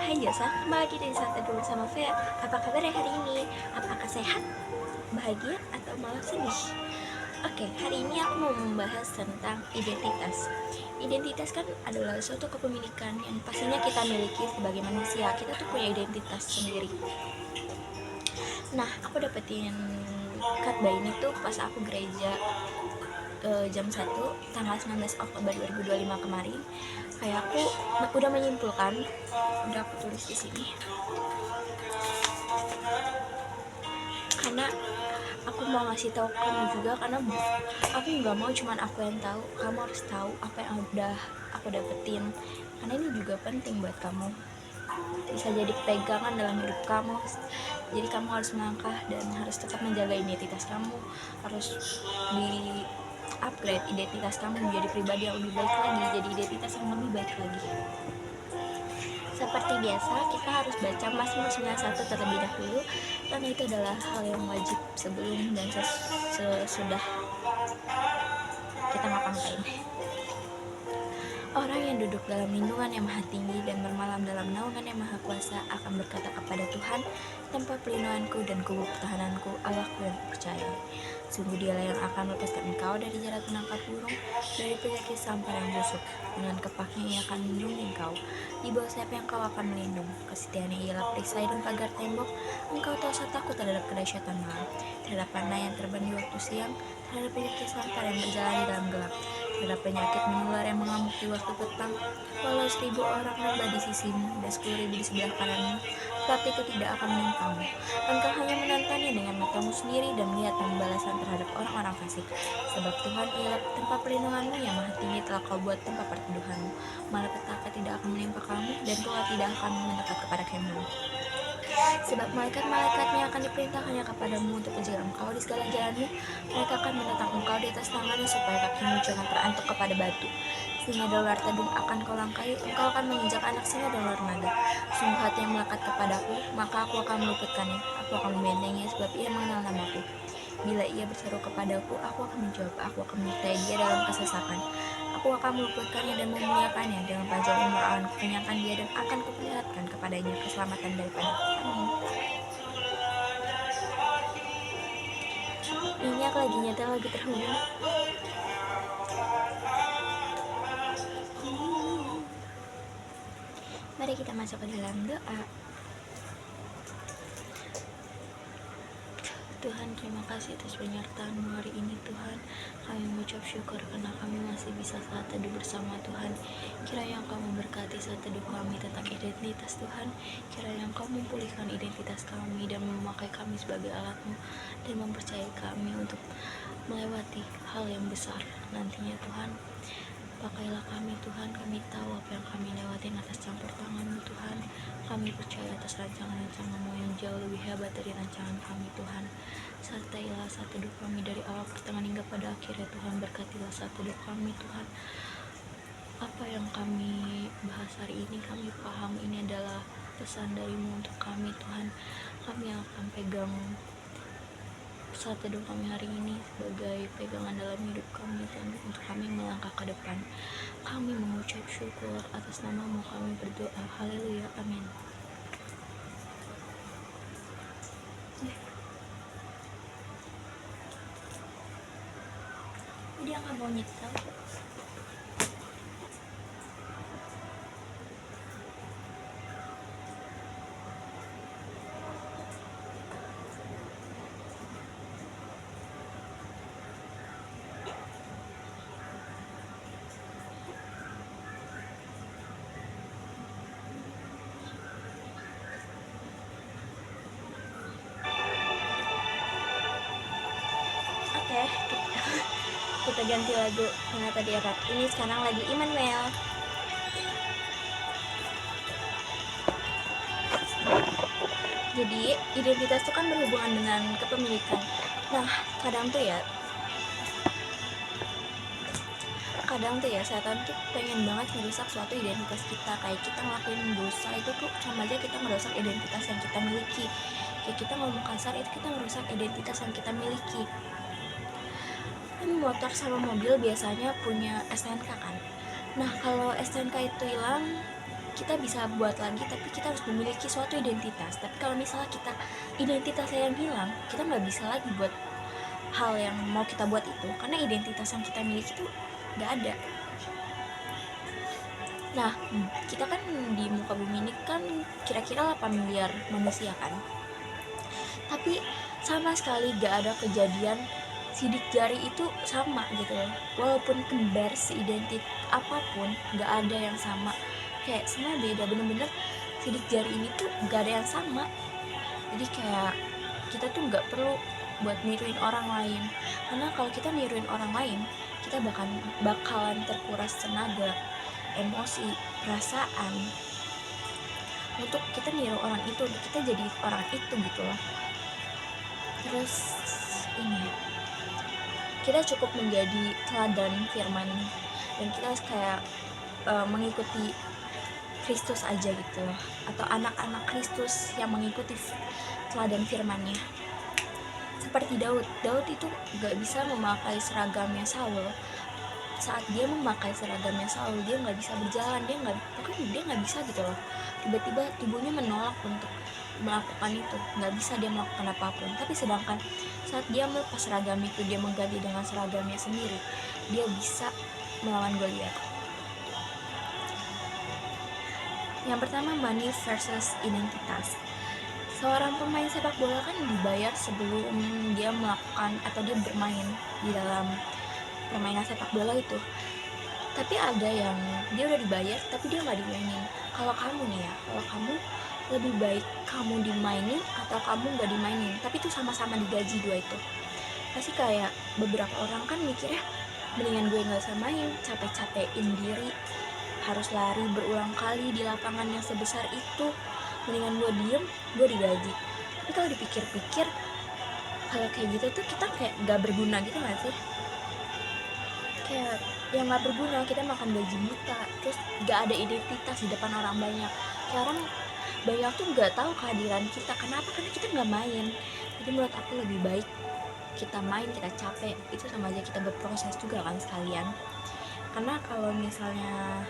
Hai Josa, kembali lagi di Saat Teduh bersama Fea. Apa kabar ya hari ini? Apakah sehat, bahagia, atau malah sedih? Oke, hari ini aku mau membahas tentang identitas. Identitas kan adalah suatu kepemilikan yang pastinya kita miliki sebagai manusia. Kita tuh punya identitas sendiri. Nah, aku dapetin khotbah ini tuh pas aku gereja jam 1 tanggal 19 Oktober 2025 kemarin. Kayak aku udah menyimpulkan, udah aku tulis di sini. Karena aku mau ngasih tahu kamu juga, karena aku nggak mau cuman aku yang tahu, kamu harus tahu apa yang udah aku dapetin, karena ini juga penting buat kamu, bisa jadi pegangan dalam hidup kamu. Jadi kamu harus melangkah dan harus tetap menjaga identitas kamu, harus di upgrade identitas kamu menjadi pribadi yang lebih baik lagi, jadi identitas yang lebih baik lagi. Seperti biasa, kita harus baca Mazmur 91 terlebih dahulu, karena itu adalah hal yang wajib sebelum dan sesudah kita ngapa-ngapain. Orang yang duduk dalam lindungan yang maha tinggi dan bermalam dalam naungan yang maha kuasa akan berkata kepada Tuhan, tempat perlindunganku dan kubu pertahananku, Allahku yang percaya. Sungguh dialah yang akan melepaskan engkau dari jerat penangkap burung, dari penyakit sampar yang busuk. Dengan kepaknya ia akan melindungi engkau, di bawah sayapnya engkau akan melindung. Kesetiaannya ialah perisai dan pagar tembok. Engkau tak usah takut terhadap kedahsyatan malam, terhadap panah yang terbang di waktu siang, terhadap penyakit sampar yang berjalan di dalam gelap, terhadap penyakit menular yang mengamuk di waktu petang. Walau 1000 orang lembah di sisimu dan 10.000 di sebelah kananmu, tetapi itu tidak akan menimpamu. Engkau hanya menantangnya dengan matamu sendiri dan melihat pembalasan terhadap orang-orang fasik. Sebab Tuhan ialah tempat perlindunganmu, yang maha tinggi telah kau buat tempat perteduhanmu. Malapetaka tidak akan menimpa kamu, dan Tuhan tidak akan mendekat kepada kemahmu. Sebab malaikat-malaikatnya akan diperintahkannya kepadamu untuk menjaga engkau di segala jalanmu. Mereka akan menatang engkau di atas tangannya, supaya kakimu jangan terantuk kepada batu. Singa dan ular tedung akan kau langkahi, engkau akan menginjak anak singa dan ular naga. Sungguh hati yang melekat kepadaku, maka aku akan meluputkannya. Aku akan membentenginya, sebab ia mengenal namaku. Bila ia berseru kepadaku, aku akan menjawab. Aku akan menyertai dia dalam kesesakan. Aku akan meluputkannya dan memuliakannya. Dengan panjang umur akan kukenyangkan dia, dan akan kuperlihatkan kepadanya keselamatan daripada. Amin. Ini aku lagi nyetel lagu terhubung. Mari kita masuk ke dalam doa. Tuhan, terima kasih atas penyertaan-Mu hari ini. Tuhan, kami mengucap syukur karena kami masih bisa saat teduh bersama Tuhan. Kiranya Engkau memberkati saat teduh kami tentang identitas Tuhan. Kiranya Engkau memulihkan identitas kami dan memakai kami sebagai alat-Mu, dan mempercayai kami untuk melewati hal yang besar nantinya Tuhan. Pakailah kami Tuhan, kami tahu apa yang kami lewatin atas campur tangan-Mu Tuhan. Kami percaya atas rancangan-rancangan-Mu yang jauh lebih hebat dari rancangan kami Tuhan. Sertailah saat teduh kami dari awal pertengahan hingga pada akhirnya Tuhan. Berkatilah saat teduh kami Tuhan. Apa yang kami bahas hari ini, kami paham ini adalah pesan dari-Mu untuk kami Tuhan. Kami yang akan pegang saat teduh kami hari ini sebagai pegangan dalam hidup kami, dan untuk kami melangkah ke depan. Kami mengucap syukur atas nama-Mu, kami berdoa. Haleluya, amin. Dia nggak mau nyetel. Oke, kita ganti lagu karena tadi erat. Ini sekarang lagi Immanuel. Jadi identitas itu kan berhubungan dengan kepemilikan. Nah, kadang tuh ya setan tuh pengen banget merusak suatu identitas kita. Kayak kita ngelakuin dosa itu tuh sama aja kita merusak identitas yang kita miliki. Kayak kita ngomong kasar itu kita merusak identitas yang kita miliki. Kan motor sama mobil biasanya punya STNK kan. Nah, kalau STNK itu hilang, kita bisa buat lagi, tapi kita harus memiliki suatu identitas. Tapi kalau misalnya kita identitasnya yang hilang, kita nggak bisa lagi buat hal yang mau kita buat itu, karena identitas yang kita miliki itu nggak ada. Nah, kita kan di muka bumi ini kan kira-kira 8 miliar manusia kan, tapi sama sekali gak ada kejadian sidik jari itu sama gitu loh. Walaupun kembar seidentik apapun, gak ada yang sama, kayak semua beda, bener-bener sidik jari ini tuh gak ada yang sama. Jadi kayak kita tuh gak perlu buat niruin orang lain, karena kalau kita niruin orang lain, kita bakalan terkuras tenaga, emosi, perasaan untuk kita niru orang itu, untuk kita jadi orang itu gitu loh. Terus ini, kita cukup menjadi teladan firman, dan kita harus kayak mengikuti Kristus aja gitu loh, atau anak-anak Kristus yang mengikuti teladan firmannya. Seperti Daud itu gak bisa memakai seragamnya Saul. Saat dia memakai seragamnya Saul, dia nggak bisa berjalan, dia nggak bisa gitu loh. Tiba-tiba tubuhnya menolak untuk melakukan itu, nggak bisa dia melakukan apapun. Tapi sedangkan saat dia melepas seragam itu, dia mengganti dengan seragamnya sendiri, dia bisa melawan Goliat. Yang pertama, money versus identitas. Seorang pemain sepak bola kan dibayar sebelum dia melakukan atau dia bermain di dalam permainan sepak bola itu. Tapi ada yang dia udah dibayar tapi dia nggak dimainin. Kalau kamu nih ya, kalau kamu lebih baik kamu dimainin atau kamu nggak dimainin, tapi itu sama-sama digaji dua itu. Pasti kayak beberapa orang kan mikirnya, mendingan gue nggak usah main, capek-capekin diri, harus lari berulang kali di lapangan yang sebesar itu, mendingan gue diem, gue digaji. Tapi kalau dipikir-pikir, kalau kayak gitu tuh kita kayak nggak berguna gitu nggak sih? Kayak yang nggak berguna, kita makan gaji buta, terus nggak ada identitas di depan orang banyak. Kayak orang banyak tuh nggak tahu kehadiran kita. Kenapa? Karena kita nggak main. Jadi menurut aku lebih baik kita main, kita capek, itu sama aja kita berproses juga kan sekalian. Karena kalau misalnya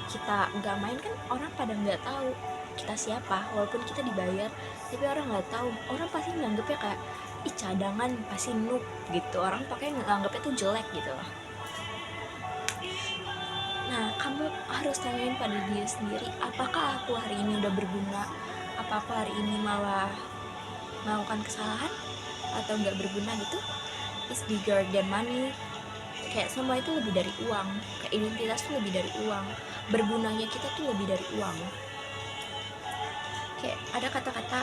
kita nggak main kan orang pada nggak tahu kita siapa. Walaupun kita dibayar, tapi orang nggak tahu. Orang pasti nganggepnya kayak, ih cadangan, pasti noob gitu. Orang pakai nganggepnya tuh jelek gitu loh. Nah, kamu harus tanyain pada diri sendiri, apakah aku hari ini udah berguna? Apa aku hari ini malah melakukan kesalahan atau nggak berguna gitu? It's bigger than money. Kayak semua itu lebih dari uang. Kayak identitas tuh lebih dari uang. Bergunanya kita tuh lebih dari uang. Kayak ada kata-kata,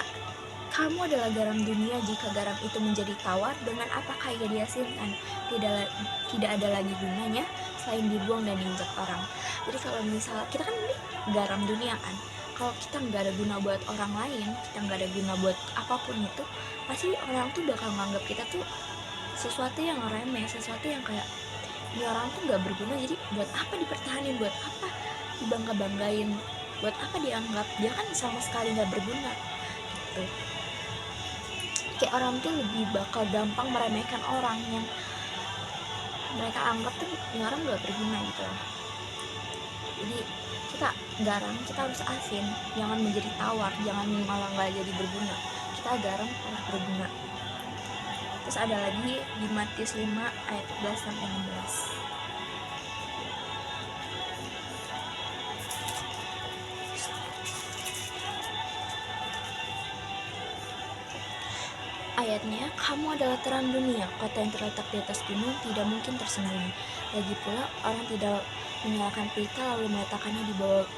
kamu adalah garam dunia, jika garam itu menjadi tawar, dengan apakah ia dihasilkan? Tidak ada lagi gunanya selain dibuang dan diinjak orang. Jadi kalau misal kita kan ini garam dunia kan, kalau kita nggak ada guna buat orang lain, kita nggak ada guna buat apapun itu, pasti orang tuh bakal nganggap kita tuh sesuatu yang remeh, sesuatu yang kayak ini orang tuh nggak berguna, jadi buat apa dipertahanin, buat apa dibangga-banggain, buat apa dianggap dia kan sama sekali nggak berguna gitu. Kayak orang tuh lebih bakal gampang meremehkan orang yang mereka anggap tuh ini orang gak berguna gitu. Jadi kita garam, kita harus asin, jangan menjadi tawar, jangan malah gak jadi berguna. Kita garam harus berguna. Terus ada lagi di Matius 5 ayat 11-16. Ayatnya, kamu adalah terang dunia, kota yang terletak di atas gunung tidak mungkin tersembunyi. Lagi pula, orang tidak menyalakan pelita lalu meletakkannya di bawah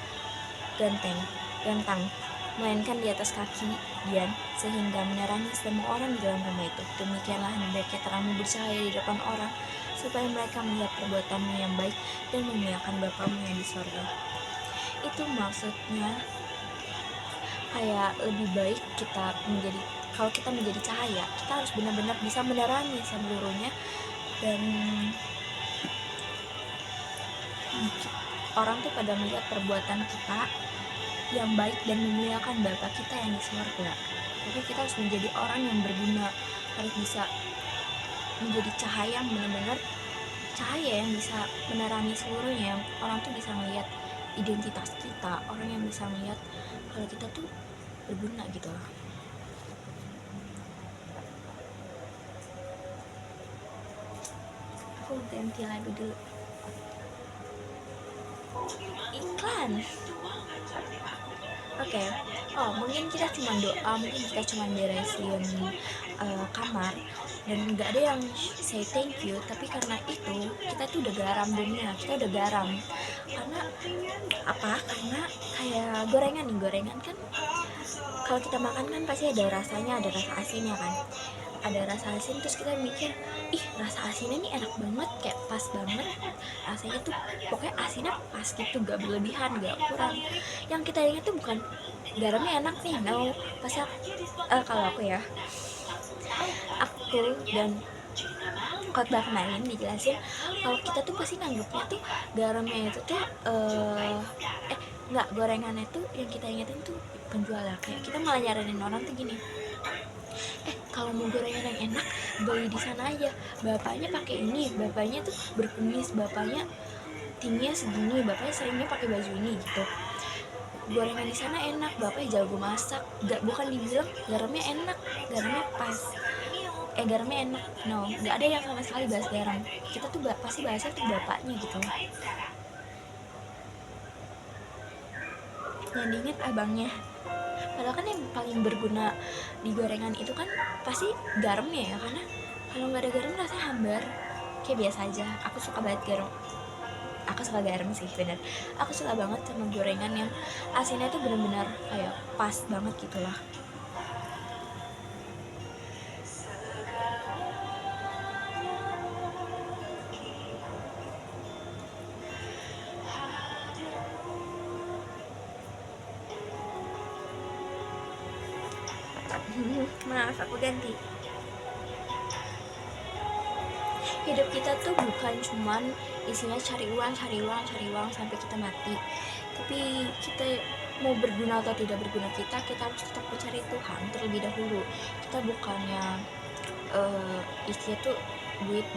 gantang, melainkan di atas kaki Dian, sehingga menerangi semua orang di dalam rumah itu. Demikianlah hendaknya terangmu bercahaya di depan orang, supaya mereka melihat perbuatanmu yang baik dan memuliakan Bapamu yang di sorga. Itu maksudnya kayak lebih baik kita kalau kita menjadi cahaya, kita harus benar-benar bisa menerangi seluruhnya, dan orang tuh pada melihat perbuatan kita yang baik dan memuliakan Bapa kita yang di surga. Jadi kita harus menjadi orang yang berguna, harus bisa menjadi cahaya yang benar-benar cahaya yang bisa menerangi seluruhnya, yang orang tuh bisa melihat identitas kita, orang yang bisa melihat kalau kita tuh berguna gitu loh. Aku ganti lagu dulu. Iklan. Oke. Oh, mungkin kita cuma doa, mungkin kita cuma beresin kamar dan nggak ada yang say thank you, tapi karena itu kita tuh udah garam dunia, kita udah garam. Karena apa? Karena kayak gorengan kan kalau kita makan kan pasti ada rasanya, ada rasa asinnya kan, ada rasa asin, terus kita mikir ih rasa asinnya ini enak banget, kayak pas banget rasanya tuh, pokoknya asinnya pas gitu, gak berlebihan gak kurang. Yang kita ingat tuh bukan garamnya enak nih, no. Pasti kalau aku dan khotbah kemarin dijelasin kalau kita tuh pasti nganggapnya tuh garamnya itu tuh gorengannya tuh yang kita ingetin tuh penjualnya. Kayak kita malah nyaranin orang tuh gini, kalau mau gorengan yang enak beli di sana aja, bapaknya pakai ini, bapaknya tuh berkumis, bapaknya tingginya segini, bapaknya seringnya pakai baju ini gitu. Gorengan di sana enak, bapaknya jago masak. Bukan dibilang garamnya enak, garamnya pas, garamnya enak, no, nggak ada yang sama sekali bahas garam. Kita tuh pasti bahasnya tuh bapaknya gitu, yang diinget abangnya. Padahal kan yang paling berguna di gorengan itu kan pasti garamnya ya, karena kalau nggak ada garam rasanya hambar, kayak biasa aja. Aku suka banget garam, aku suka garam sih, bener. Aku suka banget sama gorengan yang asinnya tuh benar-benar kayak pas banget gitu lah. Maaf, aku ganti. Hidup kita tuh bukan cuman isinya cari uang sampai kita mati, tapi kita mau berguna atau tidak berguna, kita harus tetap mencari Tuhan terlebih dahulu. Kita bukannya isinya tuh duit.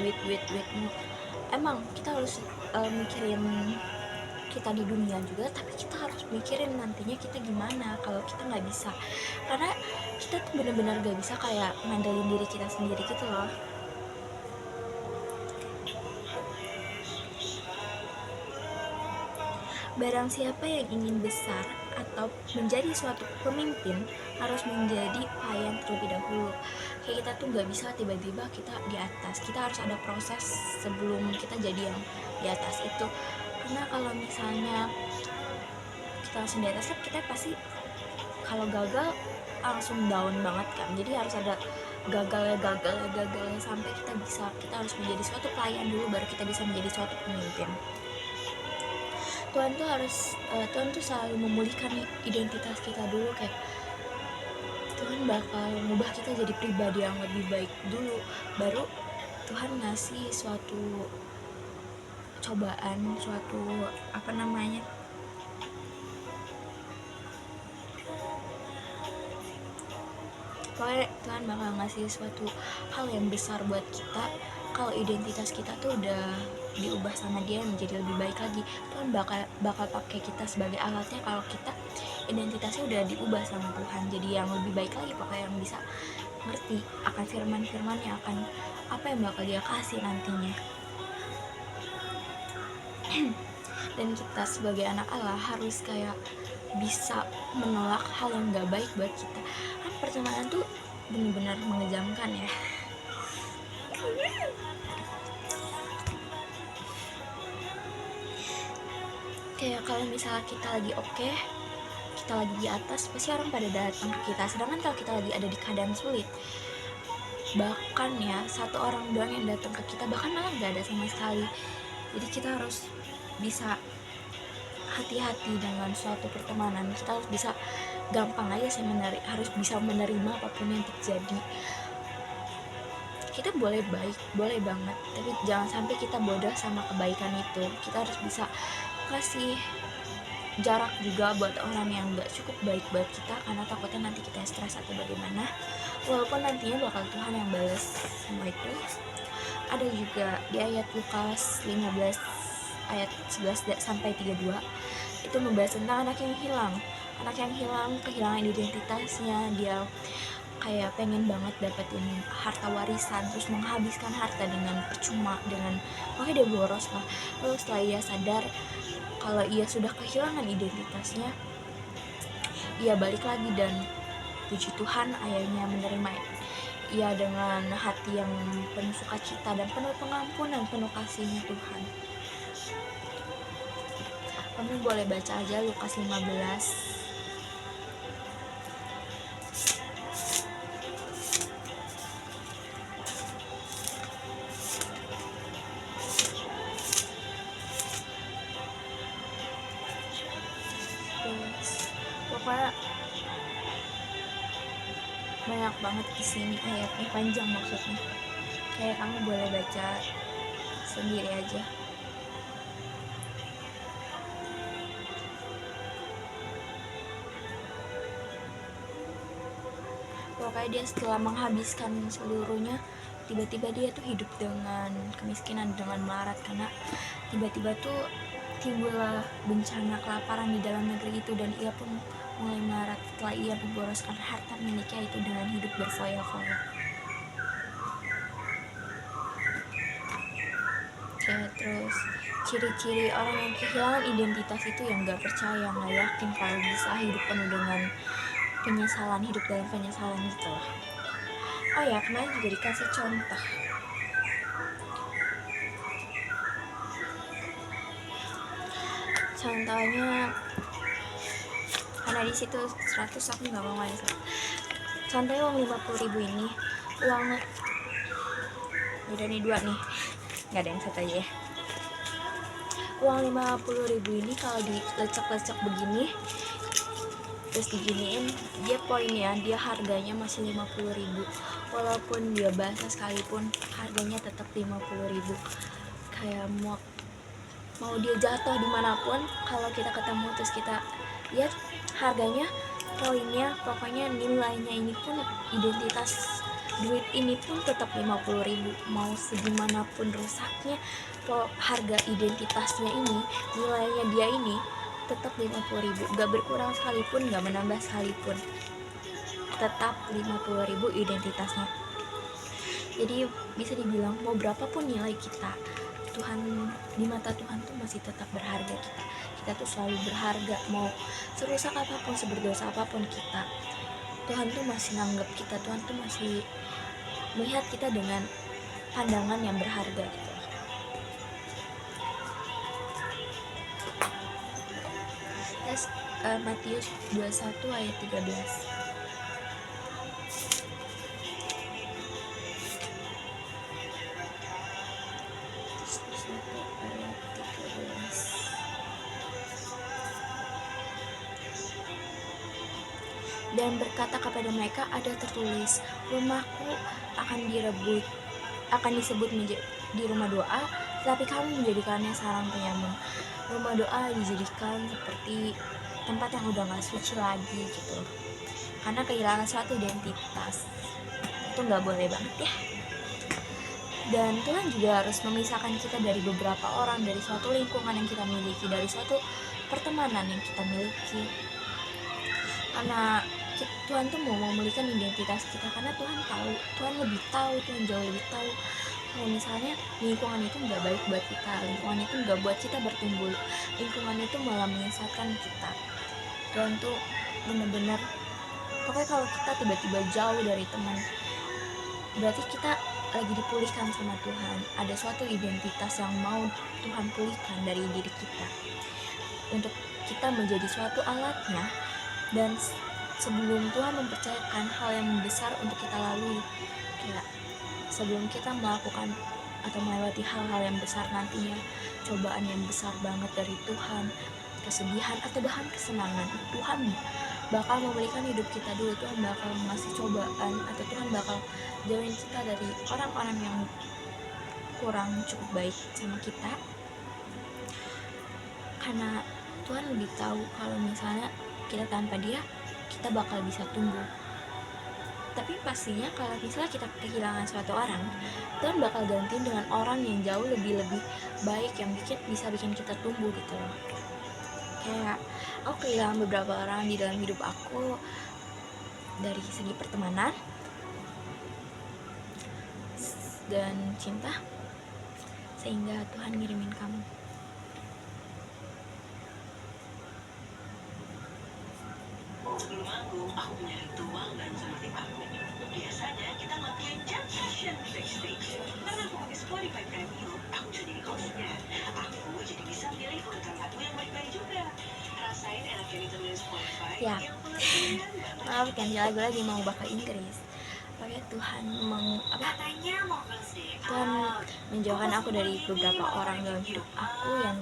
Emang kita harus mikirin kita di dunia juga, tapi kita harus mikirin nantinya kita gimana kalau kita nggak bisa, karena kita tuh benar-benar gak bisa kayak ngandelin diri kita sendiri gitu loh. Barang siapa yang ingin besar atau menjadi suatu pemimpin harus menjadi pelayan terlebih dahulu. Kayak kita tuh gak bisa tiba-tiba kita di atas, kita harus ada proses sebelum kita jadi yang di atas itu. Karena kalau misalnya kita langsung di atas kan kita pasti kalau gagal langsung down banget kan. Jadi harus ada gagalnya sampai kita harus menjadi suatu pelayan dulu, baru kita bisa menjadi suatu pemimpin. Tuhan tuh selalu memulihkan identitas kita dulu, kayak Tuhan bakal mengubah kita jadi pribadi yang lebih baik dulu, baru Tuhan ngasih suatu cobaan, suatu pokoknya Tuhan bakal ngasih suatu hal yang besar buat kita. Kalau identitas kita tuh udah diubah sama Dia menjadi lebih baik lagi, Tuhan bakal pakai kita sebagai alatnya. Kalau kita identitasnya udah diubah sama Tuhan jadi yang lebih baik lagi, pokoknya yang bisa ngerti akan firman-firmannya, akan apa yang bakal Dia kasih nantinya. Dan kita sebagai anak Allah harus kayak bisa menolak hal yang gak baik buat kita. Kan pertemanan tuh benar-benar mengejamkan ya. Kayak kalau misalnya kita lagi oke, kita lagi di atas, pasti orang pada datang ke kita. Sedangkan kalau kita lagi ada di keadaan sulit, bahkan ya satu orang doang yang datang ke kita, bahkan malah gak ada sama sekali. Jadi kita harus bisa hati-hati dengan suatu pertemanan. Kita harus bisa gampang aja sih harus bisa menerima apapun yang terjadi. Kita boleh baik, boleh banget, tapi jangan sampai kita bodoh sama kebaikan itu. Kita harus bisa kasih jarak juga buat orang yang gak cukup baik buat kita, karena takutnya nanti kita stres atau bagaimana, walaupun nantinya bakal Tuhan yang balas semua itu. Ada juga di ayat Lukas 15 ayat 11 sampai 32, itu membahas tentang anak yang hilang, kehilangan identitasnya. Dia kayak pengen banget dapetin harta warisan, terus menghabiskan harta dengan percuma, dengan makanya dia boros lah. Lalu setelah ia sadar kalau ia sudah kehilangan identitasnya, ia balik lagi, dan puji Tuhan ayahnya menerima ia dengan hati yang penuh sukacita dan penuh pengampunan, penuh kasihnya Tuhan. Kamu boleh baca aja Lukas 15. Pokoknya banyak banget di sini ayatnya, panjang maksudnya. Kayak kamu boleh baca sendiri aja. Pokoknya dia setelah menghabiskan seluruhnya, tiba-tiba dia tuh hidup dengan kemiskinan, dengan melarat, karena tiba-tiba tuh timbullah bencana kelaparan di dalam negeri itu, dan ia pun mulai melarat setelah ia memboroskan harta miliknya itu dengan hidup berfoya-foya. Terus ciri-ciri orang yang kehilangan identitas itu yang gak percaya, gak yakin kalau bisa hidup penuh dengan penyesalan, hidup dalam penyesalan gitu lah. Oh ya, kemarin juga dikasih contoh. Contohnya, karena di situ 100 aku nggak mau main. Contohnya uang 50.000 ini, uang udah nih 2 nih, nggak ada yang satu aja ya. Uang 50.000 ini kalau dilecek-lecek begini, terus diginiin, dia poinnya, dia harganya masih 50.000. Walaupun dia basah sekalipun, harganya tetap 50.000. Kayak mau dia jatuh dimanapun, kalau kita ketemu terus kita lihat harganya, poinnya, pokoknya nilainya ini pun, identitas duit ini pun tetap 50.000. Mau segimanapun rusaknya, harga identitasnya ini, nilainya dia ini tetap 50.000, gak berkurang sekalipun, gak menambah sekalipun, tetap 50.000 identitasnya. Jadi bisa dibilang mau berapapun nilai kita, Tuhan, di mata Tuhan tuh masih tetap berharga. Kita tuh selalu berharga, mau serusak apapun, seberdosa apapun kita, Tuhan tuh masih nanggep kita, Tuhan tuh masih melihat kita dengan pandangan yang berharga gitu. Terus Matius 21 ayat 13. Dan berkata kepada mereka, ada tertulis, rumahku akan disebut di rumah doa, tapi kamu menjadikannya sarang penyamun. Rumah doa dijadikan seperti tempat yang udah gak suci lagi gitu, karena kehilangan suatu identitas. Itu gak boleh banget ya. Dan Tuhan juga harus memisahkan kita dari beberapa orang, dari suatu lingkungan yang kita miliki, dari suatu pertemanan yang kita miliki, karena Tuhan tuh mau memulihkan identitas kita, karena Tuhan jauh lebih tahu kalau misalnya lingkungan itu nggak baik buat kita, lingkungan itu nggak buat kita bertumbuh, lingkungan itu malah menyesatkan kita. Tuhan tuh benar-benar, pokoknya kalau kita tiba-tiba jauh dari teman, berarti kita lagi dipulihkan sama Tuhan. Ada suatu identitas yang mau Tuhan pulihkan dari diri kita, untuk kita menjadi suatu alatnya. Dan sebelum Tuhan mempercayakan hal yang besar untuk kita lalui, kayak sebelum kita melakukan atau melewati hal-hal yang besar nantinya, cobaan yang besar banget dari Tuhan, kesedihan atau bahkan kesenangan, Tuhan bakal memberikan hidup kita dulu. Tuhan bakal ngasih cobaan, atau Tuhan bakal jauhin kita dari orang-orang yang kurang cukup baik sama kita, karena Tuhan lebih tahu kalau misalnya kita tanpa dia, kita bakal bisa tumbuh. Tapi pastinya kalau misalnya kita kehilangan suatu orang, Tuhan bakal gantiin dengan orang yang jauh lebih baik, yang bisa bikin kita tumbuh gitu loh. Kayak aku kehilangan beberapa orang di dalam hidup aku dari segi pertemanan dan cinta, sehingga Tuhan ngirimin kamu. Sebelum manggung, aku punya ritual dan sama tim aku. Biasanya kita latihan jam session backstage. Karena aku pakai Spotify Premium, aku bisa jadi hostnya. Aku jadi bisa pilih urutan lagu yang baik-baik juga. Rasain enaknya ditemenin Spotify Ya, yang pengertian banget. maaf ganti lagu lagi, mau bahasa Inggris. Pakai Tuhan Katanya mau girls day Tuhan out. menjauhkan aku dari beberapa orang dalam hidup aku yang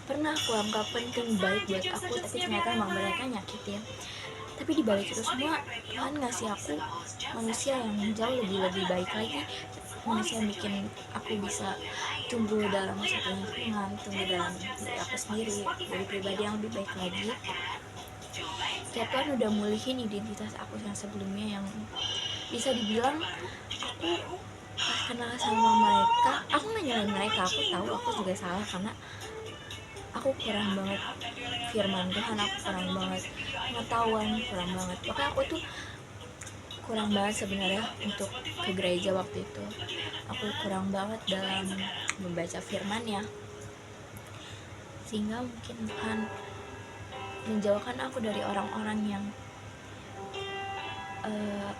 pernah aku anggap penting baik buat aku, tapi ternyata emang mereka nyakitin. Tapi di balik itu semua, Tuhan ngasih aku manusia yang jauh lebih baik lagi, manusia yang bikin aku bisa tumbuh dalam satu lingkungan, tumbuh dalam diri aku sendiri, jadi pribadi yang lebih baik lagi. Ya Tuhan udah mulihin identitas aku yang sebelumnya, yang bisa dibilang aku pas kenal sama mereka, aku nggak nyalain mereka, aku tahu aku juga salah karena aku kurang banget firman Tuhan, aku kurang banget pengetahuan, kurang banget, pokoknya aku tuh kurang banget sebenarnya untuk ke gereja waktu itu. Aku kurang banget dalam membaca firman ya, sehingga mungkin Tuhan menjauhkan aku dari orang-orang yang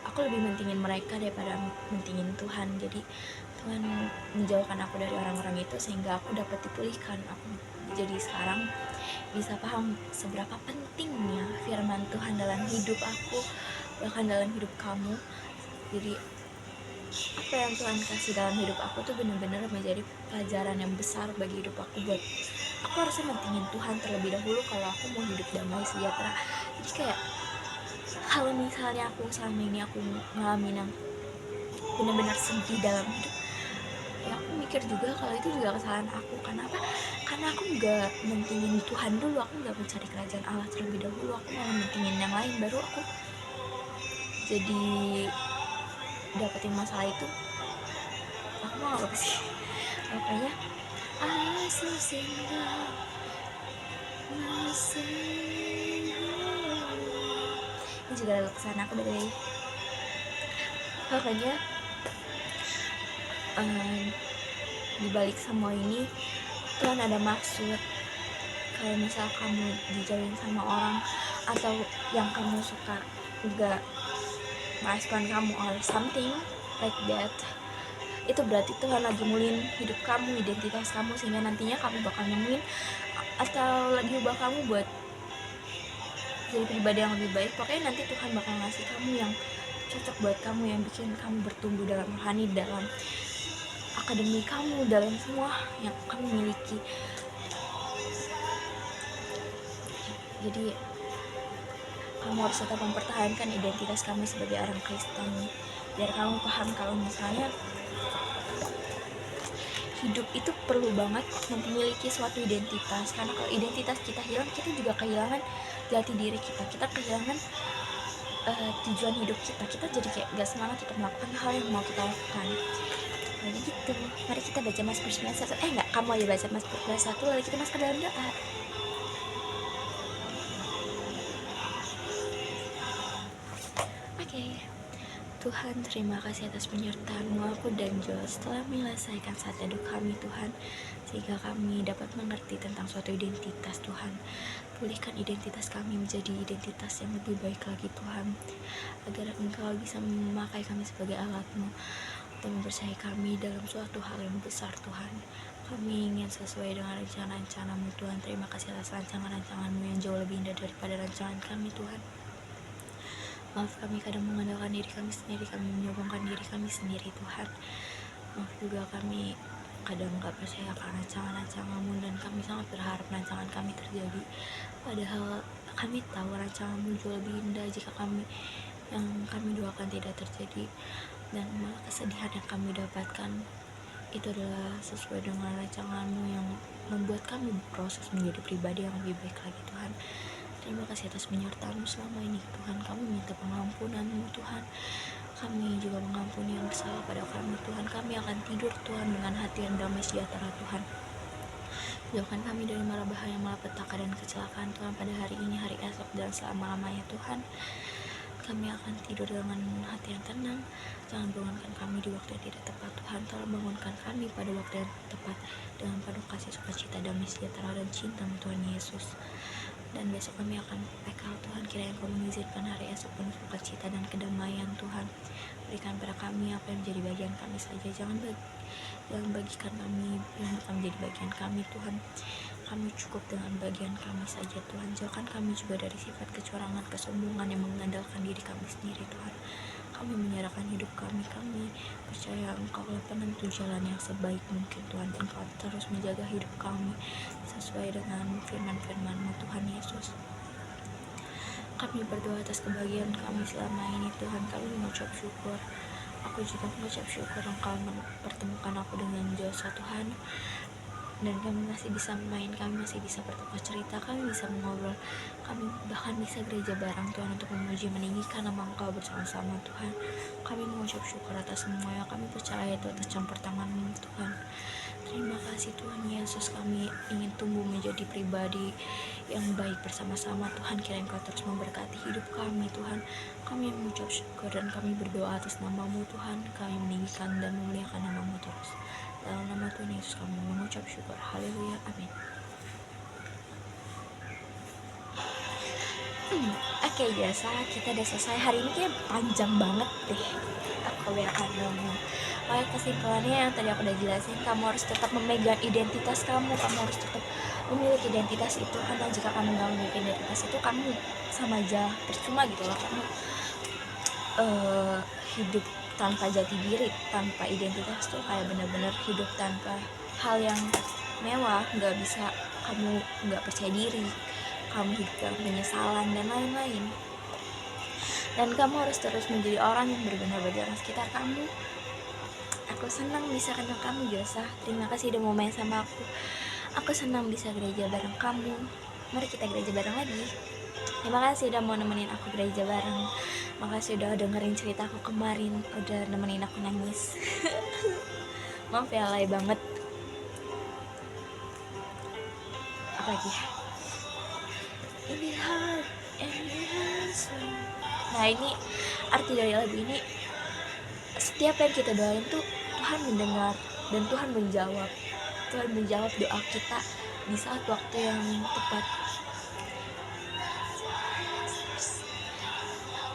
aku lebih mentingin mereka daripada mentingin Tuhan. Jadi Tuhan menjauhkan aku dari orang-orang itu sehingga aku dapat dipulihkan. Aku jadi sekarang bisa paham seberapa pentingnya firman Tuhan dalam hidup aku, bahkan dalam hidup kamu. Jadi apa yang Tuhan kasih dalam hidup aku tuh benar-benar menjadi pelajaran yang besar bagi hidup aku. Buat aku harusnya mentingin Tuhan terlebih dahulu kalau aku mau hidup damai sejahtera. Jadi kayak kalau misalnya aku selama ini aku ngalamin yang benar-benar sedih dalam hidup, ya aku mikir juga kalau itu juga kesalahan aku. Karena apa? Karena aku nggak mentingin Tuhan dulu, aku nggak mencari kerajaan Allah terlebih dahulu, aku malah mentingin yang lain, baru aku jadi dapetin masalah itu. Aku mau apa sih, makanya I so single ini juga lagu kesana aku dari makanya dibalik semua ini Tuhan ada maksud. Kayak misal kamu dijauhin sama orang atau yang kamu suka gak merespon kamu or something like that, itu berarti Tuhan lagi mulihin hidup kamu, identitas kamu, sehingga nantinya kamu bakal nemuin atau lagi ubah kamu buat jadi pribadi yang lebih baik. Pokoknya nanti Tuhan bakal ngasih kamu yang cocok buat kamu, yang bikin kamu bertumbuh dalam rohani, dalam akademi kamu, dalam semua yang kamu miliki. Jadi kamu harus tetap mempertahankan identitas kamu sebagai orang Kristen, biar kamu paham kalau misalnya hidup itu perlu banget memiliki suatu identitas. Karena kalau identitas kita hilang, kita juga kehilangan jati diri kita, kita kehilangan tujuan hidup kita jadi kayak gak semangat untuk melakukan hal yang mau kita lakukan. Jadi gitu, mari kita baca Mazmur 91. Enggak, kamu aja baca Mazmur 91, lalu kita masuk ke dalam doa. Oke. Tuhan, terima kasih atas penyertaan-Mu. Aku dan Jos telah menyelesaikan saat teduh kami, Tuhan, sehingga kami dapat mengerti tentang suatu identitas, Tuhan. Pulihkan identitas kami menjadi identitas yang lebih baik lagi, Tuhan, agar Engkau bisa memakai kami sebagai alat-Mu untuk mempercayai kami dalam suatu hal yang besar, Tuhan. Kami ingin sesuai dengan rencana-rencana-Mu, Tuhan. Terima kasih atas rancangan-rancangan-Mu yang jauh lebih indah daripada rancangan kami, Tuhan. Maaf kami kadang mengandalkan diri kami sendiri, kami menyombongkan diri kami sendiri, Tuhan. Maaf juga kami kadang gak percaya akan rancangan-rancangan-Mu, dan kami sangat berharap rancangan kami terjadi. Padahal kami tahu rancangan-Mu jauh lebih indah jika yang kami doakan tidak terjadi. Dan malah kesedihan yang kami dapatkan itu adalah sesuai dengan rancangan-Mu yang membuat kami berproses menjadi pribadi yang lebih baik lagi, Tuhan. Terima kasih atas penyertaan-Mu selama ini, Tuhan. Kami minta pengampunan-Mu, Tuhan. Kami juga mengampuni yang bersalah pada kami, Tuhan. Kami akan tidur, Tuhan, dengan hati yang damai sejahtera, Tuhan. Jauhkan kami dari mara bahaya, malapetaka, dan kecelakaan Tuhan pada hari ini, hari esok, dan selama-lamanya Tuhan. Kami akan tidur dengan hati yang tenang. Jangan bangunkan kami di waktu yang tidak tepat Tuhan. Tolong bangunkan kami pada waktu yang tepat dengan penuh kasih, sukacita, damai sejahtera, dan cinta Tuhan Yesus. Dan besok kami akan PK Tuhan. Kiranya Kau mengizinkan hari esok penuh sukacita dan kedamaian Tuhan. Berikan pada kami apa yang menjadi bagian kami saja. Jangan bagikan kami yang bukan menjadi bagian kami Tuhan. Kami cukup dengan bagian kami saja Tuhan. Jauhkan kami juga dari sifat kecurangan, kesombongan yang mengandalkan diri kami sendiri Tuhan. Kami menyerahkan hidup kami percaya Engkau adalah penentu jalan yang sebaik mungkin Tuhan. Engkau terus menjaga hidup kami sesuai dengan firman-firman-Mu Tuhan Yesus. Kami berdoa atas kebahagiaan kami selama ini Tuhan. Kami mengucap syukur. Aku juga mengucap syukur Engkau mempertemukan aku dengan Joshua Tuhan. Dan kami masih bisa main, kami masih bisa bertukar cerita, kami bisa mengobrol, kami bahkan bisa gereja bareng Tuhan untuk memuji meninggikan nama Engkau bersama-sama Tuhan. Kami mengucap syukur atas semuanya. Kami percaya itu atas campur tangan-Mu Tuhan. Terima kasih Tuhan Yesus. Kami ingin tumbuh menjadi pribadi yang baik bersama-sama Tuhan. Kiranya Engkau terus memberkati hidup kami Tuhan. Kami mengucap syukur dan kami berdoa atas nama-Mu Tuhan. Kami meninggikan dan memuliakan nama-Mu terus. Dalam nama Tuhan Yesus kami mengucap syukur. Haleluya. Amin. Oke, jasa kita udah selesai. Hari ini kayak panjang banget deh. Aku akan ngomong. Oke, kesimpulannya yang tadi aku udah jelasin, kamu harus tetap memegang identitas kamu. Kamu harus tetap memiliki identitas itu, karena jika kamu gak memiliki identitas itu, kamu sama aja percuma gitu loh. Kamu hidup tanpa jati diri, tanpa identitas tuh kayak benar-benar hidup tanpa hal yang mewah. Nggak bisa, kamu nggak percaya diri, kamu hidup dalam penyesalan dan lain-lain. Dan kamu harus terus menjadi orang yang berguna bagi orang sekitar kamu. Aku senang bisa kenal kamu Josa. Terima kasih udah mau main sama aku. Aku senang bisa gereja bareng kamu. Mari kita gereja bareng lagi. Terima kasih udah mau nemenin aku gereja bareng. Makasih udah dengerin cerita aku kemarin, udah nemenin aku nangis. Maaf ya, alay banget. Apa lagi ya? Ini hard and handsome. Nah, ini arti dari lagu ini. Setiap yang kita doain tuh Tuhan mendengar dan Tuhan menjawab. Tuhan menjawab doa kita di saat waktu yang tepat.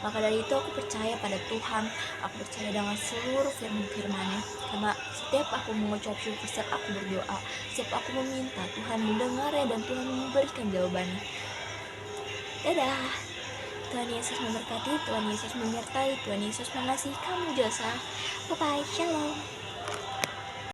Maka dari itu aku percaya pada Tuhan. Aku percaya dengan seluruh firman-firman-Nya. Karena setiap aku mengucap syukur, setiap aku berdoa, setiap aku meminta, Tuhan mendengarnya dan Tuhan memberikan jawabannya. Dadah. Tuhan Yesus memberkati, Tuhan Yesus menyertai, Tuhan Yesus mengasihi kamu Josa. Bye-bye, shalom.